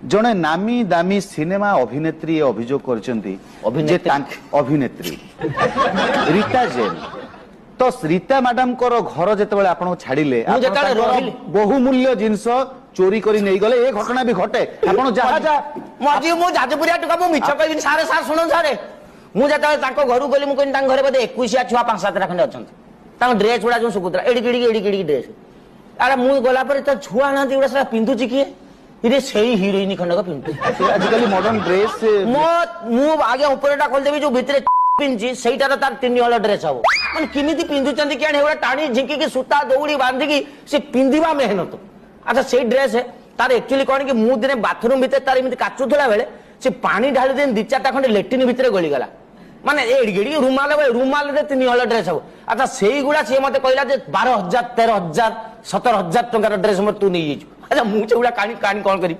जड़े नामी दामी सिनेमा अभिनेत्री अभियोग कर अभिनेत्री रीता जैन तो रीता मैडम घर जिते आप छाड़िले बहुमूल्य जिनस चोरी करी नहीं गले ये घटना भी घटे आपण मजी मु जाजपुरिया टुका मु मिछ कहबी सारे सार सुनो सारे मु जता ताको घर गली मु कहनी घर बदे 21 छुआ 5-7 खंडे अच्छा ड्रेस गुड़ा जो सुकुतरा एड़ी ड्रेस अरे मु गला पर तो छुआ ना गुड़ा पिंधुची किए ये सही हिरोइन खंड का पिंधु आजकल मॉडर्न ड्रेस मु आगे ऊपरटा खोल देबी जो भितरे पिंची सेटा तार 3 हल ड्रेस हम माने किमिति पिंधुचंती क्या एगुड़ा टाणी झिंकी की सूता दौड़ी बांधिकी से पिंधिबा मेहनत अच्छा से ड्रेस है तार एक्चुअली कौन कि मु दिने बाथरूम भितर तार एमती काचुला बेले से पानी ढाली दिन 2-4टा खंडे लेट्रिन भितर गलीगला माने एड़ी रुमाल 3 हल ड्रेस हम अच्छा से गुड़ा सी मत कहला 12,000 13,000 17,000 टंकार ड्रेस मत तू नहीं अच्छा मुझे कहानी कौन करी